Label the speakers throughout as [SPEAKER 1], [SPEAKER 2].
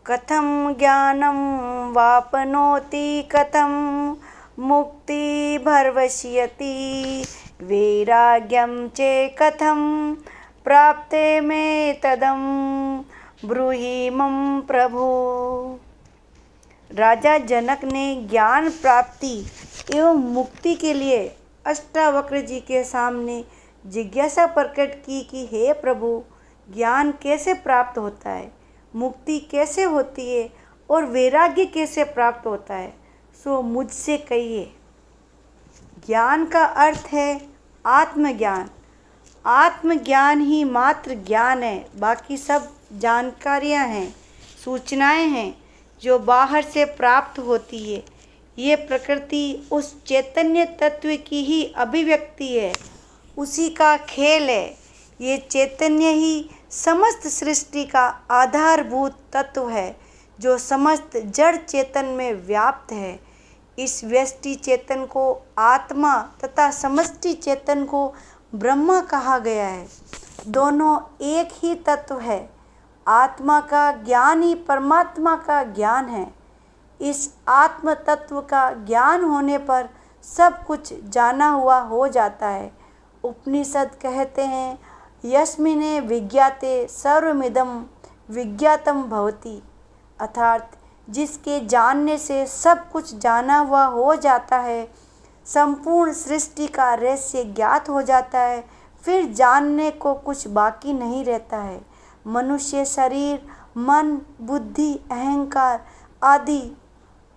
[SPEAKER 1] कथं ज्ञानं वाप्नोति कथं मुक्तिर्भविष्यति वैराग्यं च कथं प्राप्तेमेतदं ब्रूहि मम प्रभो। राजा जनक ने ज्ञान प्राप्ति एवं मुक्ति के लिए अष्टावक्र जी के सामने जिज्ञासा प्रकट की कि हे प्रभु, ज्ञान कैसे प्राप्त होता है, मुक्ति कैसे होती है और वैराग्य कैसे प्राप्त होता है, सो मुझसे कहिए। ज्ञान का अर्थ है आत्मज्ञान। आत्मज्ञान ही मात्र ज्ञान है, बाकी सब जानकारियां हैं, सूचनाएं हैं जो बाहर से प्राप्त होती है। ये प्रकृति उस चैतन्य तत्व की ही अभिव्यक्ति है, उसी का खेल है। ये चैतन्य ही समस्त सृष्टि का आधारभूत तत्व है जो समस्त जड़ चेतन में व्याप्त है। इस व्यष्टि चेतन को आत्मा तथा समष्टि चेतन को ब्रह्मा कहा गया है। दोनों एक ही तत्व है। आत्मा का ज्ञान ही परमात्मा का ज्ञान है। इस आत्म तत्व का ज्ञान होने पर सब कुछ जाना हुआ हो जाता है। उपनिषद कहते हैं, यस्मिने विज्ञाते सर्वमिदं विज्ञातम भवति, अर्थात जिसके जानने से सब कुछ जाना हुआ हो जाता है, संपूर्ण सृष्टि का रहस्य ज्ञात हो जाता है, फिर जानने को कुछ बाकी नहीं रहता है। मनुष्य शरीर, मन, बुद्धि, अहंकार आदि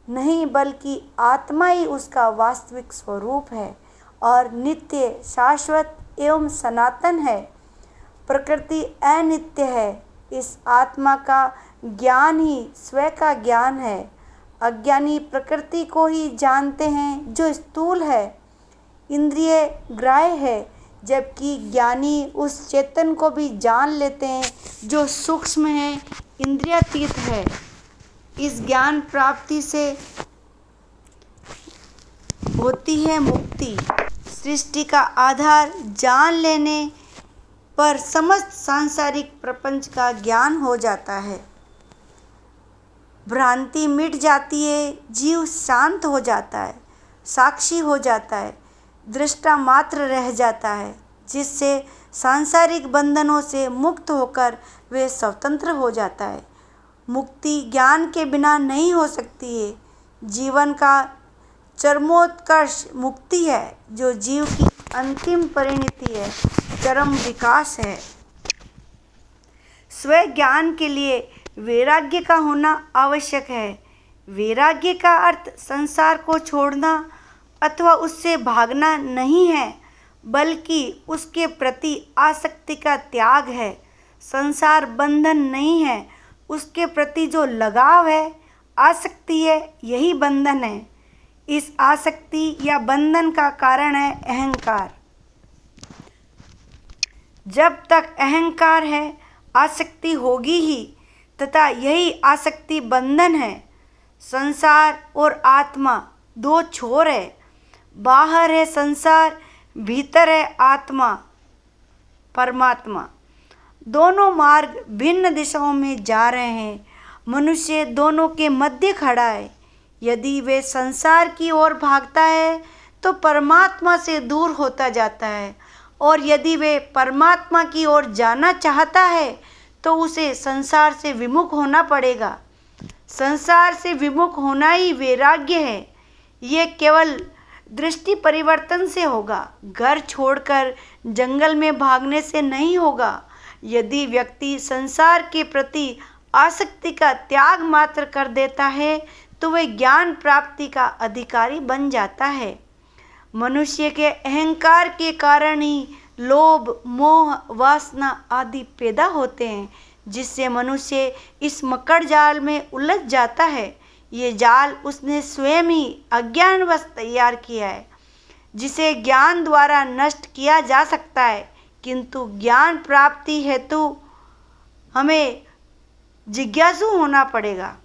[SPEAKER 1] नहीं, बल्कि आत्मा ही उसका वास्तविक स्वरूप है और नित्य, शाश्वत एवं सनातन है। प्रकृति अनित्य है। इस आत्मा का ज्ञान ही स्वयं का ज्ञान है। अज्ञानी प्रकृति को ही जानते हैं जो स्थूल है, इंद्रिय ग्राह्य है, जबकि ज्ञानी उस चेतन को भी जान लेते हैं जो सूक्ष्म है, इंद्रियातीत है। इस ज्ञान प्राप्ति से होती है मुक्ति। सृष्टि का आधार जान लेने पर समस्त सांसारिक प्रपंच का ज्ञान हो जाता है। भ्रांति मिट जाती है, जीव शांत हो जाता है, साक्षी हो जाता है, दृष्टा मात्र रह जाता है, जिससे सांसारिक बंधनों से मुक्त होकर वे स्वतंत्र हो जाता है। मुक्ति ज्ञान के बिना नहीं हो सकती है। जीवन का चरमोत्कर्ष मुक्ति है, जो जीव की अंतिम परिणति है, चरम विकास है। स्व ज्ञान के लिए वैराग्य का होना आवश्यक है। वैराग्य का अर्थ संसार को छोड़ना अथवा उससे भागना नहीं है, बल्कि उसके प्रति आसक्ति का त्याग है। संसार बंधन नहीं है, उसके प्रति जो लगाव है, आसक्ति है, यही बंधन है। इस आसक्ति या बंधन का कारण है अहंकार। जब तक अहंकार है, आसक्ति होगी ही, तथा यही आसक्ति बंधन है। संसार और आत्मा दो छोर है। बाहर है संसार, भीतर है आत्मा परमात्मा। दोनों मार्ग भिन्न दिशाओं में जा रहे हैं। मनुष्य दोनों के मध्य खड़ा है। यदि वे संसार की ओर भागता है तो परमात्मा से दूर होता जाता है, और यदि वे परमात्मा की ओर जाना चाहता है तो उसे संसार से विमुख होना पड़ेगा। संसार से विमुख होना ही वैराग्य है। ये केवल दृष्टि परिवर्तन से होगा, घर छोड़कर जंगल में भागने से नहीं होगा। यदि व्यक्ति संसार के प्रति आसक्ति का त्याग मात्र कर देता है तो वह ज्ञान प्राप्ति का अधिकारी बन जाता है। मनुष्य के अहंकार के कारण ही लोभ, मोह, वासना आदि पैदा होते हैं, जिससे मनुष्य इस मकड़ जाल में उलझ जाता है। ये जाल उसने स्वयं ही अज्ञानवश तैयार किया है, जिसे ज्ञान द्वारा नष्ट किया जा सकता है, किंतु ज्ञान प्राप्ति हेतु हमें जिज्ञासु होना पड़ेगा।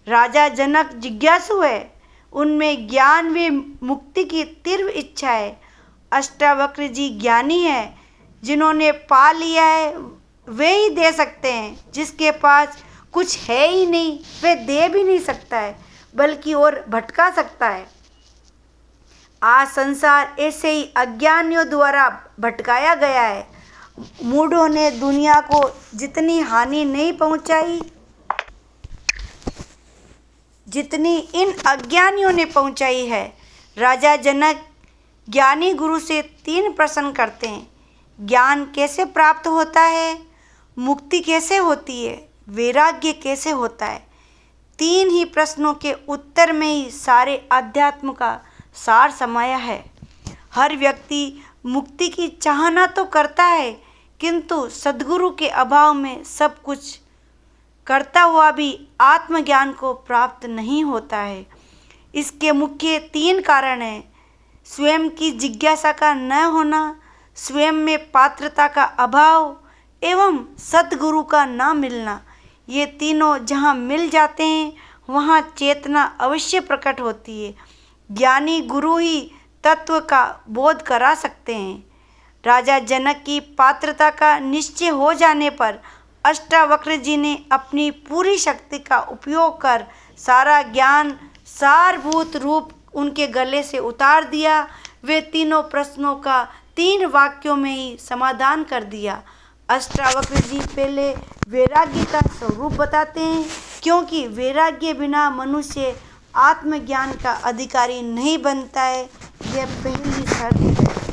[SPEAKER 1] राजा जनक जिज्ञासु है, उनमें ज्ञान व मुक्ति की तीव्र इच्छा है। अष्टावक्र जी ज्ञानी है, जिन्होंने पा लिया है वे ही दे सकते हैं। जिसके पास कुछ है ही नहीं, वह दे भी नहीं सकता है, बल्कि और भटका सकता है। आज संसार ऐसे ही अज्ञानियों द्वारा भटकाया गया है। मूढ़ों ने दुनिया को जितनी हानि नहीं पहुंचाई, जितनी इन अज्ञानियों ने पहुंचाई है। राजा जनक ज्ञानी गुरु से 3 प्रश्न करते हैं। ज्ञान कैसे प्राप्त होता है, मुक्ति कैसे होती है, वैराग्य कैसे होता है। 3 ही प्रश्नों के उत्तर में ही सारे अध्यात्म का सार समाया है। हर व्यक्ति मुक्ति की चाहना तो करता है, किंतु सद्गुरु के अभाव में सब कुछ करता हुआ भी आत्मज्ञान को प्राप्त नहीं होता है। इसके मुख्य 3 कारण हैं। स्वयं की जिज्ञासा का न होना, स्वयं में पात्रता का अभाव एवं सद्गुरु का न मिलना। ये तीनों जहाँ मिल जाते हैं वहाँ चेतना अवश्य प्रकट होती है। ज्ञानी गुरु ही तत्व का बोध करा सकते हैं। राजा जनक की पात्रता का निश्चय हो जाने पर अष्टावक्र जी ने अपनी पूरी शक्ति का उपयोग कर सारा ज्ञान सारभूत रूप उनके गले से उतार दिया। वे तीनों प्रश्नों का 3 वाक्यों में ही समाधान कर दिया। अष्टावक्र जी पहले वैराग्य का स्वरूप बताते हैं, क्योंकि वैराग्य बिना मनुष्य आत्मज्ञान का अधिकारी नहीं बनता है। यह पहली शर्त है।